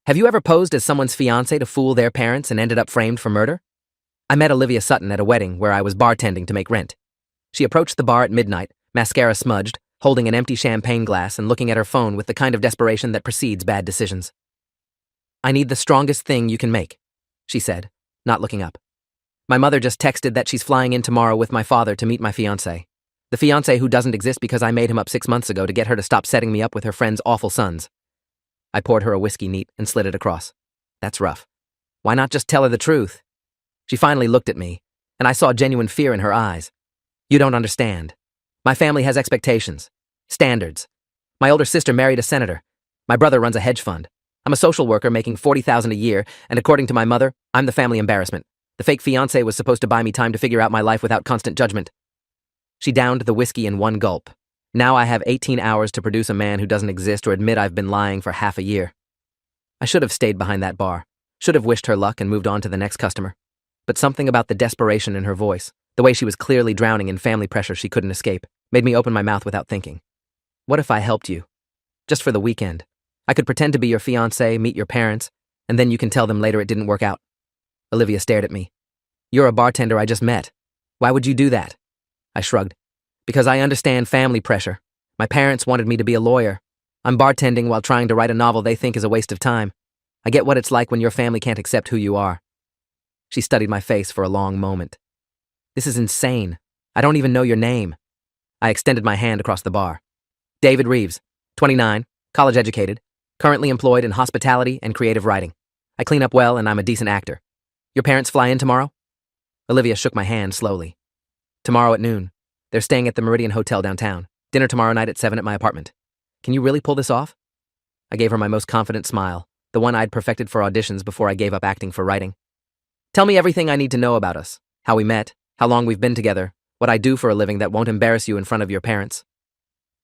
Have you ever posed as someone's fiancé to fool their parents and ended up framed for murder? I met Olivia Sutton at a wedding where I was bartending to make rent. She approached the bar at midnight, mascara smudged, holding an empty champagne glass and looking at her phone with the kind of desperation that precedes bad decisions. "I need the strongest thing you can make," she said, not looking up. "My mother just texted that she's flying in tomorrow with my father to meet my fiancé. The fiancé who doesn't exist because I made him up 6 months ago to get her to stop setting me up with her friend's awful sons." I poured her a whiskey neat and slid it across. "That's rough. Why not just tell her the truth?" She finally looked at me, and I saw genuine fear in her eyes. "You don't understand. My family has expectations, standards. My older sister married a senator. My brother runs a hedge fund. I'm a social worker making $40,000 a year, and according to my mother, I'm the family embarrassment. The fake fiancé was supposed to buy me time to figure out my life without constant judgment." She downed the whiskey in one gulp. "Now I have 18 hours to produce a man who doesn't exist or admit I've been lying for half a year." I should have stayed behind that bar, should have wished her luck and moved on to the next customer. But something about the desperation in her voice, the way she was clearly drowning in family pressure she couldn't escape, made me open my mouth without thinking. "What if I helped you? Just for the weekend. I could pretend to be your fiancé, meet your parents, and then you can tell them later it didn't work out." Olivia stared at me. "You're a bartender I just met. Why would you do that?" I shrugged. "Because I understand family pressure. My parents wanted me to be a lawyer. I'm bartending while trying to write a novel they think is a waste of time. I get what it's like when your family can't accept who you are." She studied my face for a long moment. "This is insane. I don't even know your name." I extended my hand across the bar. "David Reeves, 29, college educated, currently employed in hospitality and creative writing. I clean up well and I'm a decent actor. Your parents fly in tomorrow?" Olivia shook my hand slowly. "Tomorrow at noon. They're staying at the Meridian Hotel downtown. Dinner tomorrow night at 7 at my apartment. Can you really pull this off?" I gave her my most confident smile, the one I'd perfected for auditions before I gave up acting for writing. "Tell me everything I need to know about us. How we met, how long we've been together, what I do for a living that won't embarrass you in front of your parents."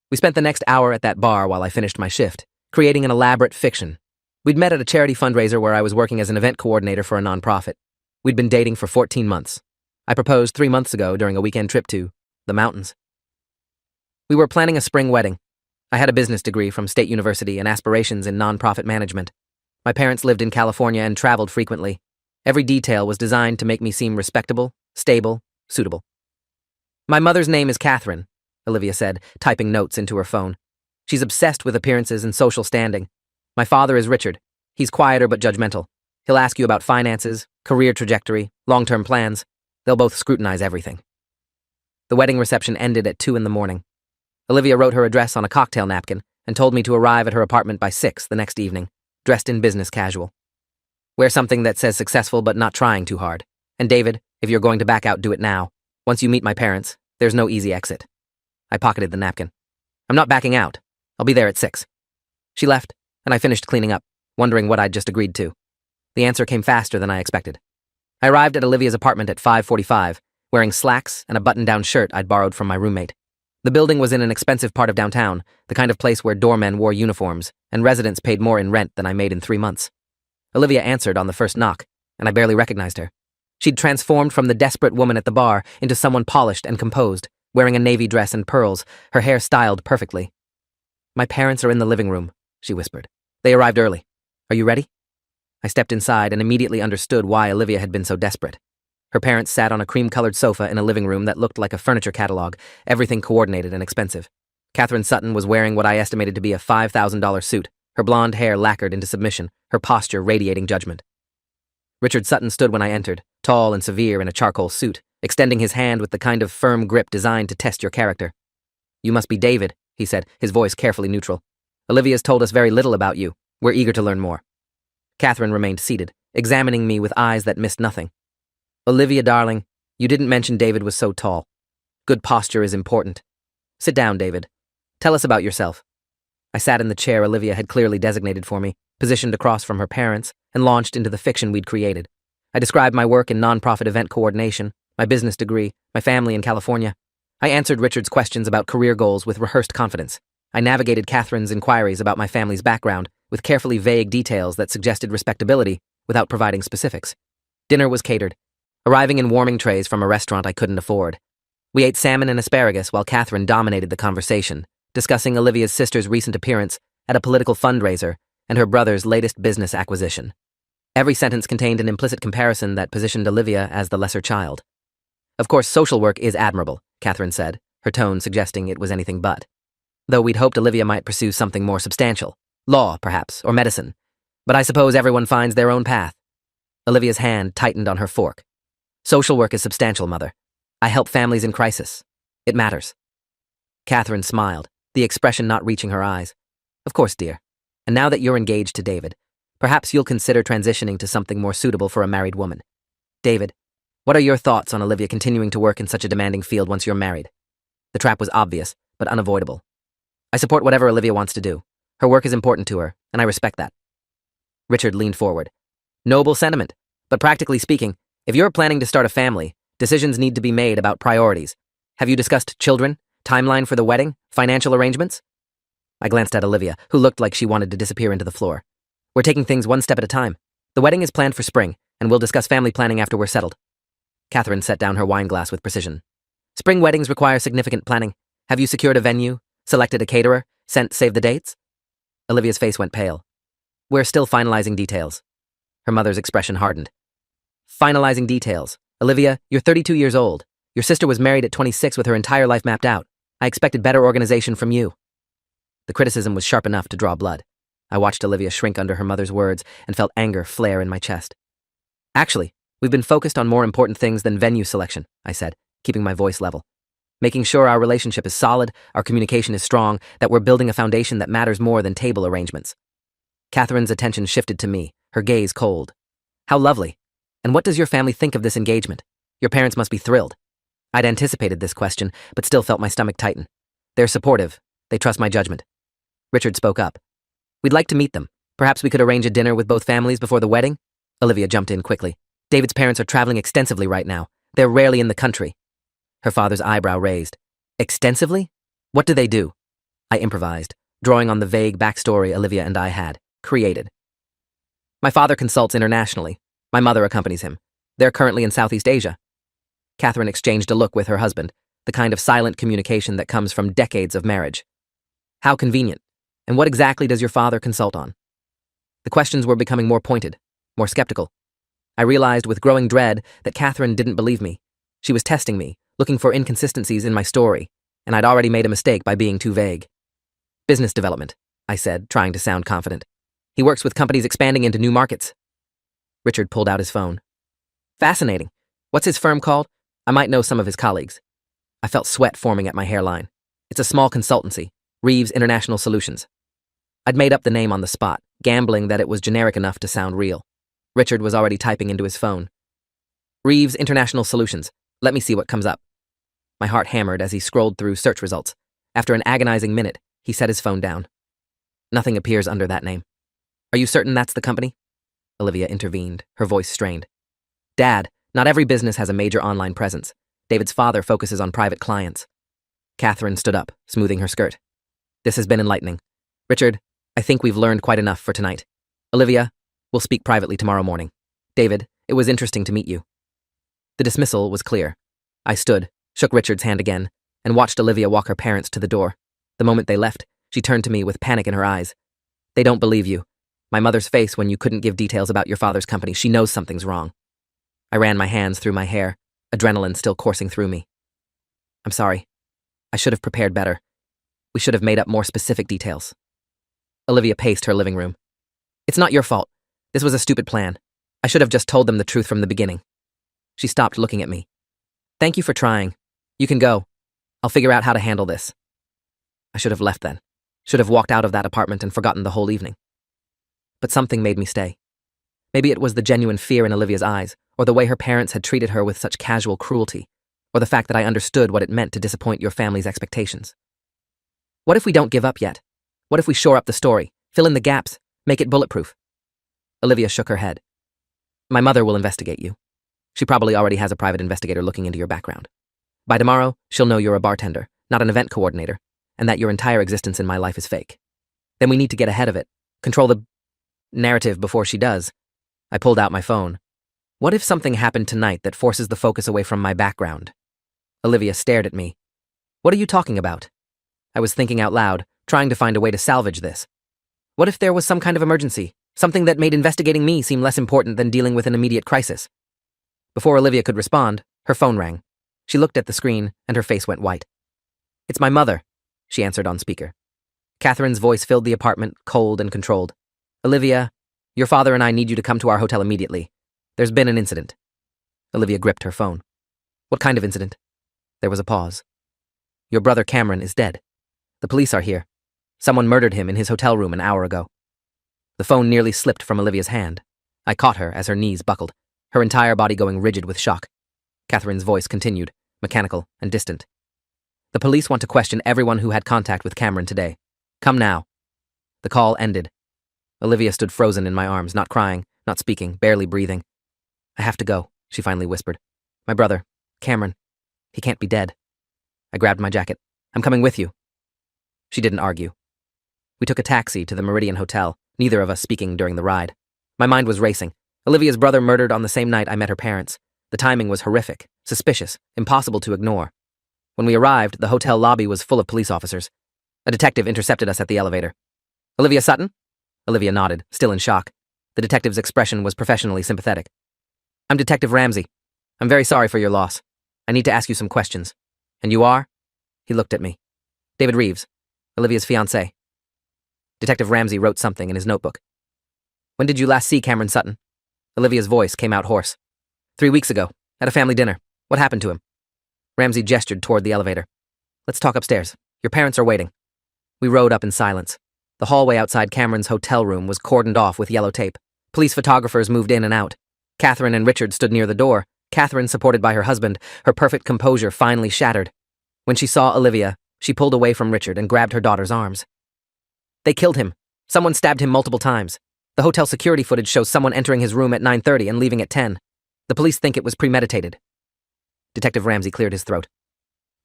We spent the next hour at that bar while I finished my shift, creating an elaborate fiction. We'd met at a charity fundraiser where I was working as an event coordinator for a nonprofit. We'd been dating for 14 months. I proposed 3 months ago during a weekend trip to the mountains. We were planning a spring wedding. I had a business degree from State University and aspirations in nonprofit management. My parents lived in California and traveled frequently. Every detail was designed to make me seem respectable, stable, suitable. "My mother's name is Catherine," Olivia said, typing notes into her phone. "She's obsessed with appearances and social standing. My father is Richard. He's quieter but judgmental. He'll ask you about finances, career trajectory, long-term plans. They'll both scrutinize everything." The wedding reception ended at 2 in the morning. Olivia wrote her address on a cocktail napkin and told me to arrive at her apartment by 6 the next evening, dressed in business casual. "Wear something that says successful but not trying too hard. And David, if you're going to back out, do it now. Once you meet my parents, there's no easy exit." I pocketed the napkin. "I'm not backing out. I'll be there at 6. She left, and I finished cleaning up, wondering what I'd just agreed to. The answer came faster than I expected. I arrived at Olivia's apartment at 5:45, wearing slacks and a button-down shirt I'd borrowed from my roommate. The building was in an expensive part of downtown, the kind of place where doormen wore uniforms, and residents paid more in rent than I made in 3 months. Olivia answered on the first knock, and I barely recognized her. She'd transformed from the desperate woman at the bar into someone polished and composed, wearing a navy dress and pearls, her hair styled perfectly. "My parents are in the living room," she whispered. "They arrived early. Are you ready?" I stepped inside and immediately understood why Olivia had been so desperate. Her parents sat on a cream-colored sofa in a living room that looked like a furniture catalog, everything coordinated and expensive. Catherine Sutton was wearing what I estimated to be a $5,000 suit, her blonde hair lacquered into submission, her posture radiating judgment. Richard Sutton stood when I entered, tall and severe in a charcoal suit, extending his hand with the kind of firm grip designed to test your character. "You must be David," he said, his voice carefully neutral. "Olivia's told us very little about you. We're eager to learn more." Catherine remained seated, examining me with eyes that missed nothing. "Olivia, darling, you didn't mention David was so tall. Good posture is important. Sit down, David. Tell us about yourself." I sat in the chair Olivia had clearly designated for me, positioned across from her parents, and launched into the fiction we'd created. I described my work in nonprofit event coordination, my business degree, my family in California. I answered Richard's questions about career goals with rehearsed confidence. I navigated Catherine's inquiries about my family's background with carefully vague details that suggested respectability without providing specifics. Dinner was catered, arriving in warming trays from a restaurant I couldn't afford. We ate salmon and asparagus while Catherine dominated the conversation, discussing Olivia's sister's recent appearance at a political fundraiser and her brother's latest business acquisition. Every sentence contained an implicit comparison that positioned Olivia as the lesser child. Of course, social work is admirable, Catherine said, her tone suggesting it was anything but. Though we'd hoped Olivia might pursue something more substantial. Law, perhaps, or medicine. But I suppose everyone finds their own path. Olivia's hand tightened on her fork. Social work is substantial, Mother. I help families in crisis. It matters. Catherine smiled, the expression not reaching her eyes. Of course, dear. And now that you're engaged to David, perhaps you'll consider transitioning to something more suitable for a married woman. David, what are your thoughts on Olivia continuing to work in such a demanding field once you're married? The trap was obvious, but unavoidable. I support whatever Olivia wants to do. Her work is important to her, and I respect that. Richard leaned forward. Noble sentiment, but practically speaking, if you're planning to start a family, decisions need to be made about priorities. Have you discussed children, timeline for the wedding, financial arrangements? I glanced at Olivia, who looked like she wanted to disappear into the floor. We're taking things one step at a time. The wedding is planned for spring, and we'll discuss family planning after we're settled. Catherine set down her wine glass with precision. Spring weddings require significant planning. Have you secured a venue, selected a caterer, sent save the dates? Olivia's face went pale. We're still finalizing details. Her mother's expression hardened. Finalizing details. Olivia, you're 32 years old. Your sister was married at 26 with her entire life mapped out. I expected better organization from you. The criticism was sharp enough to draw blood. I watched Olivia shrink under her mother's words and felt anger flare in my chest. Actually, we've been focused on more important things than venue selection, I said, keeping my voice level. Making sure our relationship is solid, our communication is strong, that we're building a foundation that matters more than table arrangements. Catherine's attention shifted to me, her gaze cold. How lovely. And what does your family think of this engagement? Your parents must be thrilled. I'd anticipated this question, but still felt my stomach tighten. They're supportive. They trust my judgment. Richard spoke up. We'd like to meet them. Perhaps we could arrange a dinner with both families before the wedding? Olivia jumped in quickly. David's parents are traveling extensively right now. They're rarely in the country. Her father's eyebrow raised. Extensively? What do they do? I improvised, drawing on the vague backstory Olivia and I had created. My father consults internationally. My mother accompanies him. They're currently in Southeast Asia. Catherine exchanged a look with her husband, the kind of silent communication that comes from decades of marriage. How convenient. And what exactly does your father consult on? The questions were becoming more pointed, more skeptical. I realized with growing dread that Catherine didn't believe me. She was testing me, looking for inconsistencies in my story, and I'd already made a mistake by being too vague. Business development, I said, trying to sound confident. He works with companies expanding into new markets. Richard pulled out his phone. Fascinating. What's his firm called? I might know some of his colleagues. I felt sweat forming at my hairline. It's a small consultancy, Reeves International Solutions. I'd made up the name on the spot, gambling that it was generic enough to sound real. Richard was already typing into his phone. Reeves International Solutions. Let me see what comes up. My heart hammered as he scrolled through search results. After an agonizing minute, he set his phone down. Nothing appears under that name. Are you certain that's the company? Olivia intervened, her voice strained. Dad, not every business has a major online presence. David's father focuses on private clients. Catherine stood up, smoothing her skirt. This has been enlightening. Richard, I think we've learned quite enough for tonight. Olivia, we'll speak privately tomorrow morning. David, it was interesting to meet you. The dismissal was clear. I stood, shook Richard's hand again, and watched Olivia walk her parents to the door. The moment they left, she turned to me with panic in her eyes. They don't believe you. My mother's face when you couldn't give details about your father's company. She knows something's wrong. I ran my hands through my hair, adrenaline still coursing through me. I'm sorry. I should have prepared better. We should have made up more specific details. Olivia paced her living room. It's not your fault. This was a stupid plan. I should have just told them the truth from the beginning. She stopped looking at me. Thank you for trying. You can go. I'll figure out how to handle this. I should have left then. Should have walked out of that apartment and forgotten the whole evening. But something made me stay. Maybe it was the genuine fear in Olivia's eyes, or the way her parents had treated her with such casual cruelty, or the fact that I understood what it meant to disappoint your family's expectations. What if we don't give up yet? What if we shore up the story, fill in the gaps, make it bulletproof? Olivia shook her head. My mother will investigate you. She probably already has a private investigator looking into your background. By tomorrow, she'll know you're a bartender, not an event coordinator, and that your entire existence in my life is fake. Then we need to get ahead of it, control the narrative before she does. I pulled out my phone. What if something happened tonight that forces the focus away from my background? Olivia stared at me. What are you talking about? I was thinking out loud, trying to find a way to salvage this. What if there was some kind of emergency? Something that made investigating me seem less important than dealing with an immediate crisis? Before Olivia could respond, her phone rang. She looked at the screen, and her face went white. "It's my mother," she answered on speaker. Catherine's voice filled the apartment, cold and controlled. "Olivia, your father and I need you to come to our hotel immediately. There's been an incident." Olivia gripped her phone. "What kind of incident?" There was a pause. "Your brother Cameron is dead. The police are here. Someone murdered him in his hotel room an hour ago." The phone nearly slipped from Olivia's hand. I caught her as her knees buckled, her entire body going rigid with shock. Catherine's voice continued, mechanical and distant. "The police want to question everyone who had contact with Cameron today. Come now." The call ended. Olivia stood frozen in my arms, not crying, not speaking, barely breathing. "I have to go," she finally whispered. "My brother, Cameron, he can't be dead." I grabbed my jacket. "I'm coming with you." She didn't argue. We took a taxi to the Meridian Hotel, neither of us speaking during the ride. My mind was racing. Olivia's brother murdered on the same night I met her parents. The timing was horrific, suspicious, impossible to ignore. When we arrived, the hotel lobby was full of police officers. A detective intercepted us at the elevator. "Olivia Sutton?" Olivia nodded, still in shock. The detective's expression was professionally sympathetic. "I'm Detective Ramsey. I'm very sorry for your loss. I need to ask you some questions." "And you are?" He looked at me. "David Reeves, Olivia's fiancé." Detective Ramsey wrote something in his notebook. "When did you last see Cameron Sutton?" Olivia's voice came out hoarse. 3 weeks ago, at a family dinner. What happened to him?" Ramsey gestured toward the elevator. "Let's talk upstairs. Your parents are waiting." We rode up in silence. The hallway outside Cameron's hotel room was cordoned off with yellow tape. Police photographers moved in and out. Catherine and Richard stood near the door, Catherine supported by her husband, her perfect composure finally shattered. When she saw Olivia, she pulled away from Richard and grabbed her daughter's arms. "They killed him. Someone stabbed him multiple times. The hotel security footage shows someone entering his room at 9:30 and leaving at 10. The police think it was premeditated." Detective Ramsey cleared his throat.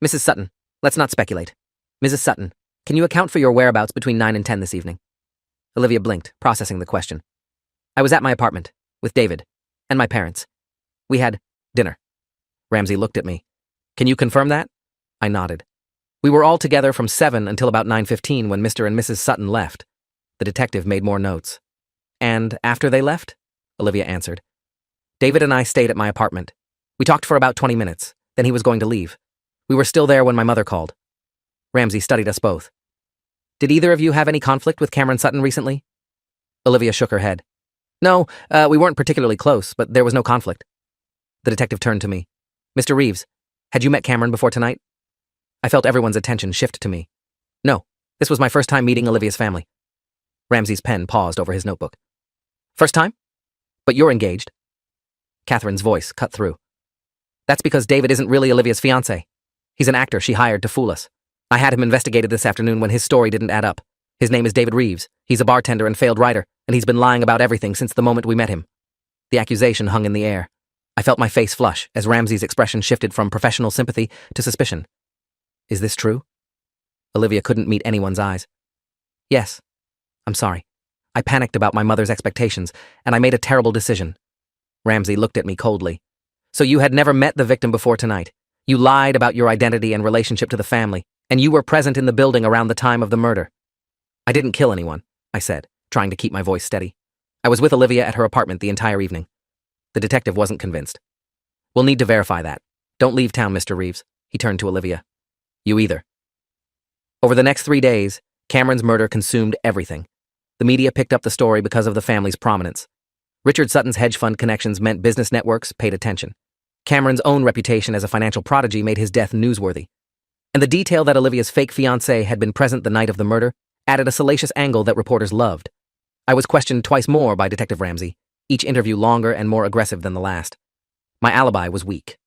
"Mrs. Sutton, let's not speculate. Mrs. Sutton, can you account for your whereabouts between 9 and 10 this evening?" Olivia blinked, processing the question. "I was at my apartment, with David, and my parents. We had dinner." Ramsey looked at me. "Can you confirm that?" I nodded. "We were all together from 7 until about 9:15 when Mr. and Mrs. Sutton left." The detective made more notes. "And after they left?" Olivia answered. "David and I stayed at my apartment. We talked for about 20 minutes, then he was going to leave. We were still there when my mother called." Ramsey studied us both. "Did either of you have any conflict with Cameron Sutton recently?" Olivia shook her head. "No, we weren't particularly close, but there was no conflict." The detective turned to me. "Mr. Reeves, had you met Cameron before tonight?" I felt everyone's attention shift to me. "No, this was my first time meeting Olivia's family." Ramsey's pen paused over his notebook. "First time? But you're engaged." Catherine's voice cut through. "That's because David isn't really Olivia's fiancé. He's an actor she hired to fool us. I had him investigated this afternoon when his story didn't add up. His name is David Reeves. He's a bartender and failed writer, and he's been lying about everything since the moment we met him." The accusation hung in the air. I felt my face flush as Ramsey's expression shifted from professional sympathy to suspicion. "Is this true?" Olivia couldn't meet anyone's eyes. "Yes. I'm sorry. I panicked about my mother's expectations, and I made a terrible decision." Ramsey looked at me coldly. "So you had never met the victim before tonight. You lied about your identity and relationship to the family, and you were present in the building around the time of the murder." "I didn't kill anyone," I said, trying to keep my voice steady. "I was with Olivia at her apartment the entire evening." The detective wasn't convinced. "We'll need to verify that. Don't leave town, Mr. Reeves." He turned to Olivia. "You either." Over the next 3 days, Cameron's murder consumed everything. The media picked up the story because of the family's prominence. Richard Sutton's hedge fund connections meant business networks paid attention. Cameron's own reputation as a financial prodigy made his death newsworthy. And the detail that Olivia's fake fiancé had been present the night of the murder added a salacious angle that reporters loved. I was questioned twice more by Detective Ramsey, each interview longer and more aggressive than the last. My alibi was weak.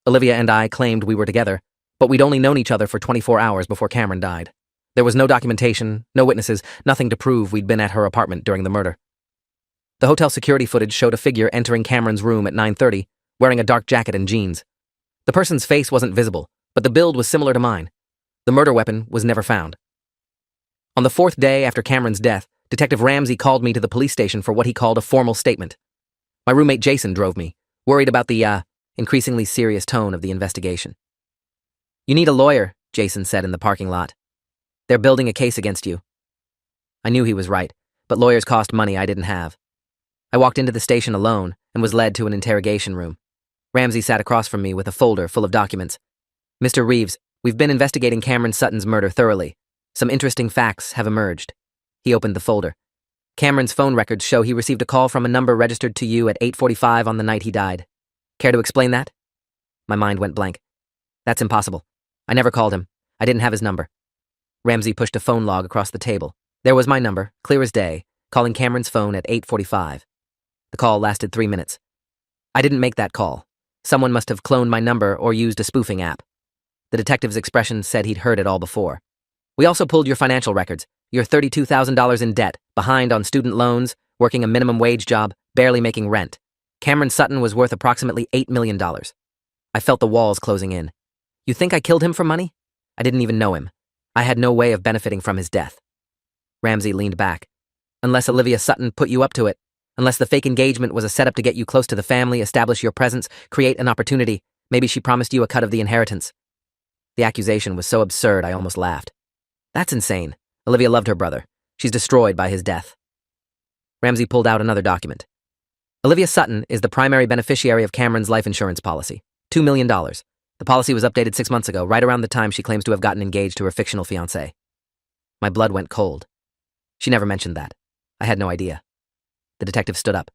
Olivia and I claimed we were together, but we'd only known each other for 24 hours before Cameron died. There was no documentation, no witnesses, nothing to prove we'd been at her apartment during the murder. The hotel security footage showed a figure entering Cameron's room at 9:30, wearing a dark jacket and jeans. The person's face wasn't visible, but the build was similar to mine. The murder weapon was never found. On the 4th day after Cameron's death, Detective Ramsey called me to the police station for what he called a formal statement. My roommate Jason drove me, worried about the, increasingly serious tone of the investigation. "You need a lawyer," Jason said in the parking lot. "They're building a case against you." I knew he was right. but lawyers cost money I didn't have. I walked into the station alone and was led to an interrogation room. Ramsey sat across from me with a folder full of documents. "Mr. Reeves, we've been investigating Cameron Sutton's murder thoroughly. Some interesting facts have emerged." He opened the folder. "Cameron's phone records show he received a call from a number registered to you at 8:45 on the night he died. Care to explain that?" My mind went blank. "That's impossible. I never called him. I didn't have his number." Ramsey pushed a phone log across the table. There was my number, clear as day, calling Cameron's phone at 8:45. The call lasted 3 minutes. I didn't make that call. Someone must have cloned my number or used a spoofing app. The detective's expression said he'd heard it all before. "We also pulled your financial records. You're $32,000 in debt, behind on student loans, working a minimum wage job, barely making rent. Cameron Sutton was worth approximately $8 million. I felt the walls closing in. You think I killed him for money? I didn't even know him. I had no way of benefiting from his death." Ramsey leaned back. "Unless Olivia Sutton put you up to it, unless the fake engagement was a setup to get you close to the family, establish your presence, create an opportunity, maybe she promised you a cut of the inheritance." The accusation was so absurd I almost laughed. "That's insane. Olivia loved her brother. She's destroyed by his death." Ramsey pulled out another document. "Olivia Sutton is the primary beneficiary of Cameron's life insurance policy. $2 million. The policy was updated 6 months ago, right around the time she claims to have gotten engaged to her fictional fiancé." My blood went cold. She never mentioned that. I had no idea. The detective stood up.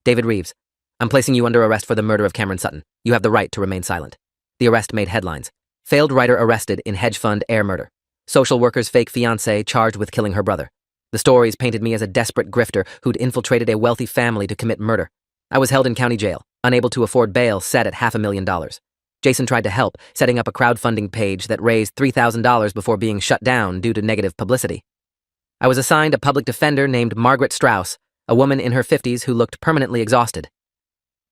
"David Reeves, I'm placing you under arrest for the murder of Cameron Sutton. You have the right to remain silent." The arrest made headlines. Failed writer arrested in hedge fund heir murder. Social worker's fake fiancé charged with killing her brother. The stories painted me as a desperate grifter who'd infiltrated a wealthy family to commit murder. I was held in county jail, unable to afford bail set at $500,000. Jason tried to help, setting up a crowdfunding page that raised $3,000 before being shut down due to negative publicity. I was assigned a public defender named Margaret Strauss, a woman in her 50s who looked permanently exhausted.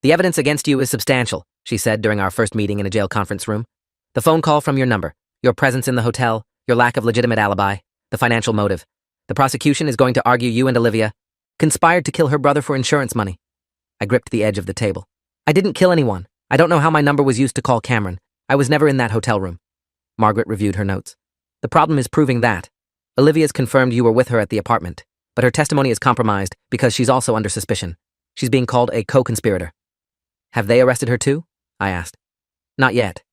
"The evidence against you is substantial," she said during our first meeting in a jail conference room. "The phone call from your number, your presence in the hotel, your lack of legitimate alibi, the financial motive. The prosecution is going to argue you and Olivia conspired to kill her brother for insurance money." I gripped the edge of the table. "I didn't kill anyone. I don't know how my number was used to call Cameron. I was never in that hotel room." Margaret reviewed her notes. "The problem is proving that. Olivia's confirmed you were with her at the apartment, but her testimony is compromised because she's also under suspicion. She's being called a co-conspirator." "Have they arrested her too?" I asked. "Not yet,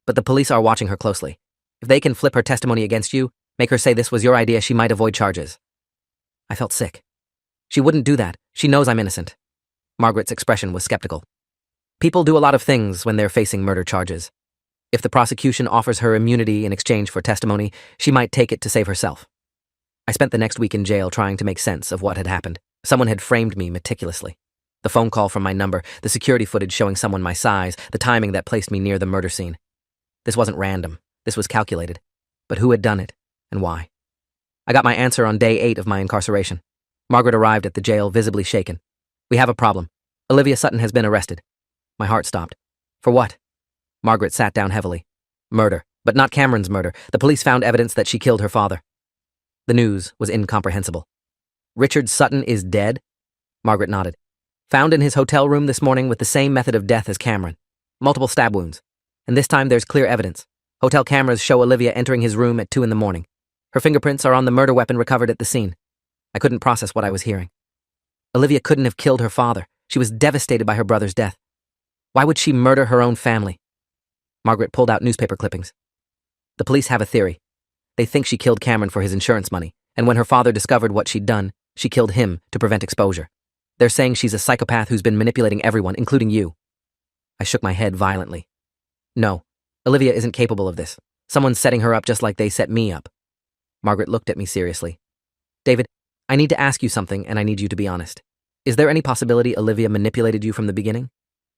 but the police are watching her closely. If they can flip her testimony against you, make her say this was your idea, she might avoid charges." I felt sick. "She wouldn't do that. She knows I'm innocent." Margaret's expression was skeptical. "People do a lot of things when they're facing murder charges. If the prosecution offers her immunity in exchange for testimony, she might take it to save herself." I spent the next week in jail trying to make sense of what had happened. Someone had framed me meticulously. The phone call from my number, the security footage showing someone my size, the timing that placed me near the murder scene. This wasn't random. This was calculated. But who had done it, and why? I got my answer on day 8 of my incarceration. Margaret arrived at the jail visibly shaken. "We have a problem. Olivia Sutton has been arrested." My heart stopped. "For what?" Margaret sat down heavily. "Murder, but not Cameron's murder. The police found evidence that she killed her father." The news was incomprehensible. "Richard Sutton is dead?" Margaret nodded. "Found in his hotel room this morning with the same method of death as Cameron. Multiple stab wounds. And this time there's clear evidence. Hotel cameras show Olivia entering his room at 2 a.m. Her fingerprints are on the murder weapon recovered at the scene." I couldn't process what I was hearing. Olivia couldn't have killed her father. She was devastated by her brother's death. Why would she murder her own family? Margaret pulled out newspaper clippings. "The police have a theory. They think she killed Cameron for his insurance money, and when her father discovered what she'd done, she killed him to prevent exposure. They're saying she's a psychopath who's been manipulating everyone, including you." I shook my head violently. "No, Olivia isn't capable of this. Someone's setting her up just like they set me up." Margaret looked at me seriously. "David, I need to ask you something, and I need you to be honest. Is there any possibility Olivia manipulated you from the beginning?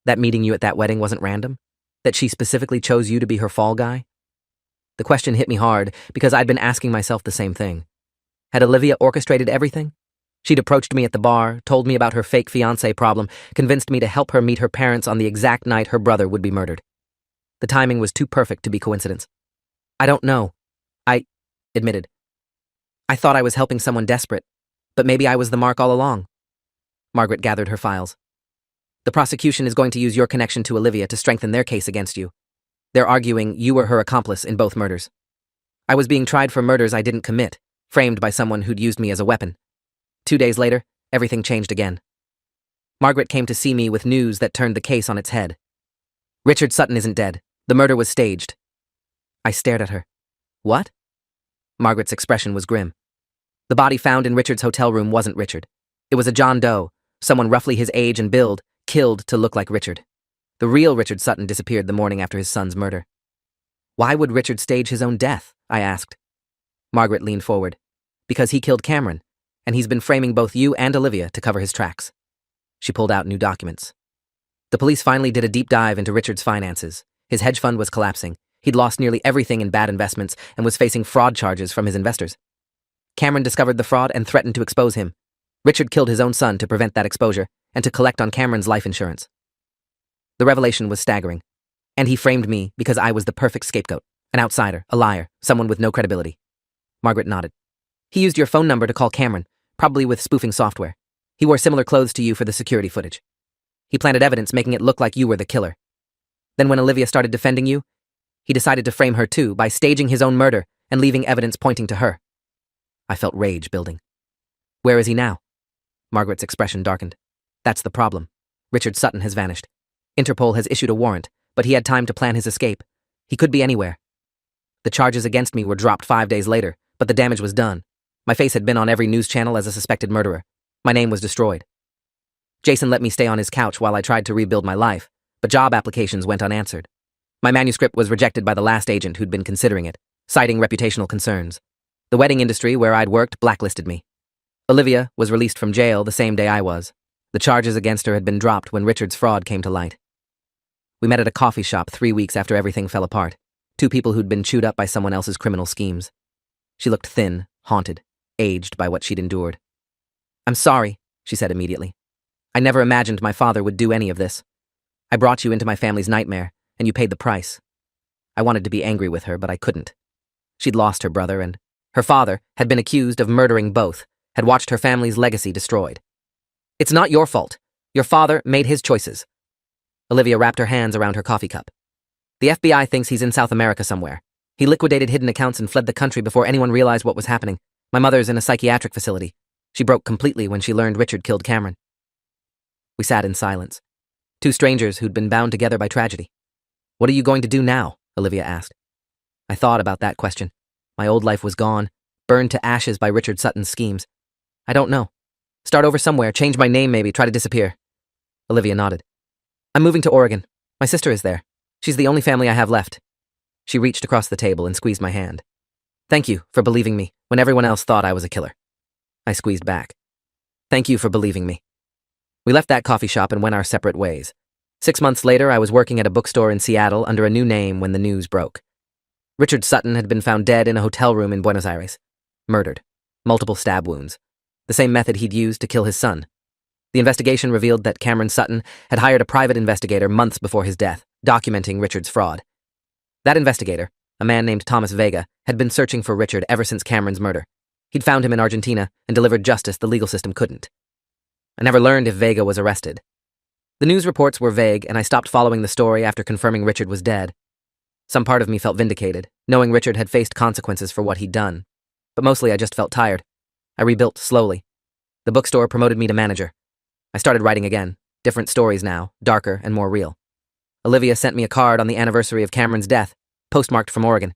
That meeting you at that wedding wasn't random? That she specifically chose you to be her fall guy?" The question hit me hard because I'd been asking myself the same thing. Had Olivia orchestrated everything? She'd approached me at the bar, told me about her fake fiancé problem, convinced me to help her meet her parents on the exact night her brother would be murdered. The timing was too perfect to be coincidence. "I don't know," I admitted. "I thought I was helping someone desperate, but maybe I was the mark all along." Margaret gathered her files. "The prosecution is going to use your connection to Olivia to strengthen their case against you. They're arguing you were her accomplice in both murders. I was being tried for murders I didn't commit, framed by someone who'd used me as a weapon." 2 days later, everything changed again. Margaret came to see me with news that turned the case on its head. Richard Sutton isn't dead. The murder was staged. I stared at her. What? Margaret's expression was grim. The body found in Richard's hotel room wasn't Richard. It was a John Doe, someone roughly his age and build, killed to look like Richard. The real Richard Sutton disappeared the morning after his son's murder. Why would Richard stage his own death? I asked. Margaret leaned forward. Because he killed Cameron, and he's been framing both you and Olivia to cover his tracks. She pulled out new documents. The police finally did a deep dive into Richard's finances. His hedge fund was collapsing. He'd lost nearly everything in bad investments and was facing fraud charges from his investors. Cameron discovered the fraud and threatened to expose him. Richard killed his own son to prevent that exposure and to collect on Cameron's life insurance. The revelation was staggering. And he framed me because I was the perfect scapegoat, an outsider, a liar, someone with no credibility. Margaret nodded. He used your phone number to call Cameron, probably with spoofing software. He wore similar clothes to you for the security footage. He planted evidence making it look like you were the killer. Then when Olivia started defending you, he decided to frame her too by staging his own murder and leaving evidence pointing to her. I felt rage building. Where is he now? Margaret's expression darkened. That's the problem. Richard Sutton has vanished. Interpol has issued a warrant, but he had time to plan his escape. He could be anywhere. The charges against me were dropped 5 days later, but the damage was done. My face had been on every news channel as a suspected murderer. My name was destroyed. Jason let me stay on his couch while I tried to rebuild my life, but job applications went unanswered. My manuscript was rejected by the last agent who'd been considering it, citing reputational concerns. The wedding industry where I'd worked blacklisted me. Olivia was released from jail the same day I was. The charges against her had been dropped when Richard's fraud came to light. We met at a coffee shop 3 weeks after everything fell apart. 2 people who'd been chewed up by someone else's criminal schemes. She looked thin, haunted, aged by what she'd endured. I'm sorry, she said immediately. I never imagined my father would do any of this. I brought you into my family's nightmare, and you paid the price. I wanted to be angry with her, but I couldn't. She'd lost her brother, and her father had been accused of murdering both, had watched her family's legacy destroyed. It's not your fault. Your father made his choices. Olivia wrapped her hands around her coffee cup. The FBI thinks he's in South America somewhere. He liquidated hidden accounts and fled the country before anyone realized what was happening. My mother's in a psychiatric facility. She broke completely when she learned Richard killed Cameron. We sat in silence. 2 strangers who'd been bound together by tragedy. What are you going to do now? Olivia asked. I thought about that question. My old life was gone, burned to ashes by Richard Sutton's schemes. I don't know. Start over somewhere, change my name maybe, try to disappear. Olivia nodded. I'm moving to Oregon. My sister is there. She's the only family I have left. She reached across the table and squeezed my hand. Thank you for believing me when everyone else thought I was a killer. I squeezed back. Thank you for believing me. We left that coffee shop and went our separate ways. 6 months later, I was working at a bookstore in Seattle under a new name when the news broke. Richard Sutton had been found dead in a hotel room in Buenos Aires. Murdered. Multiple stab wounds. The same method he'd used to kill his son. The investigation revealed that Cameron Sutton had hired a private investigator months before his death, documenting Richard's fraud. That investigator, a man named Thomas Vega, had been searching for Richard ever since Cameron's murder. He'd found him in Argentina and delivered justice the legal system couldn't. I never learned if Vega was arrested. The news reports were vague, and I stopped following the story after confirming Richard was dead. Some part of me felt vindicated, knowing Richard had faced consequences for what he'd done. But mostly I just felt tired. I rebuilt slowly. The bookstore promoted me to manager. I started writing again, different stories now, darker and more real. Olivia sent me a card on the anniversary of Cameron's death, postmarked from Oregon.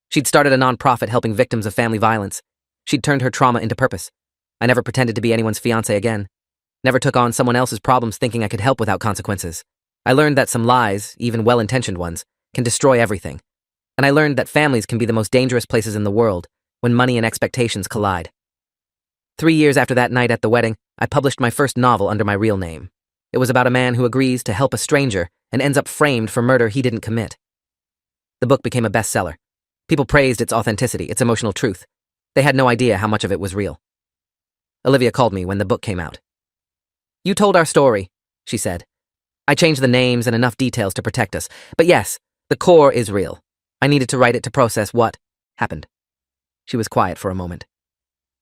She'd started a nonprofit helping victims of family violence. She'd turned her trauma into purpose. I never pretended to be anyone's fiancé again. Never took on someone else's problems thinking I could help without consequences. I learned that some lies, even well-intentioned ones, can destroy everything. And I learned that families can be the most dangerous places in the world when money and expectations collide. 3 years after that night at the wedding, I published my first novel under my real name. It was about a man who agrees to help a stranger and ends up framed for murder he didn't commit. The book became a bestseller. People praised its authenticity, its emotional truth. They had no idea how much of it was real. Olivia called me when the book came out. You told our story, she said. I changed the names and enough details to protect us. But yes, the core is real. I needed to write it to process what happened. She was quiet for a moment.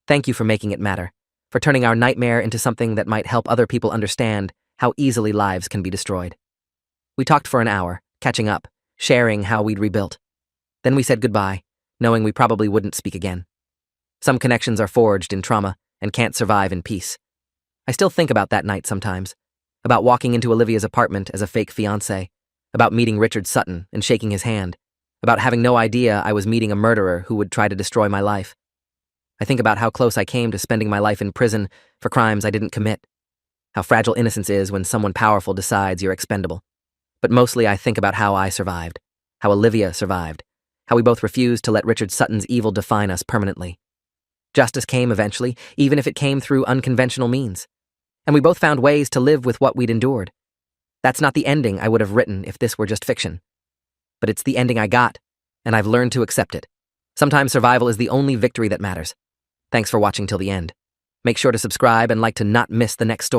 Thank you for making it matter, for turning our nightmare into something that might help other people understand how easily lives can be destroyed. We talked for an hour, catching up, sharing how we'd rebuilt. Then we said goodbye, knowing we probably wouldn't speak again. Some connections are forged in trauma, and can't survive in peace. I still think about that night sometimes, about walking into Olivia's apartment as a fake fiancé, about meeting Richard Sutton and shaking his hand, about having no idea I was meeting a murderer who would try to destroy my life. I think about how close I came to spending my life in prison for crimes I didn't commit, how fragile innocence is when someone powerful decides you're expendable. But mostly I think about how I survived, how Olivia survived, how we both refused to let Richard Sutton's evil define us permanently. Justice came eventually, even if it came through unconventional means. And we both found ways to live with what we'd endured. That's not the ending I would have written if this were just fiction. But it's the ending I got, and I've learned to accept it. Sometimes survival is the only victory that matters. Thanks for watching till the end. Make sure to subscribe and like to not miss the next story.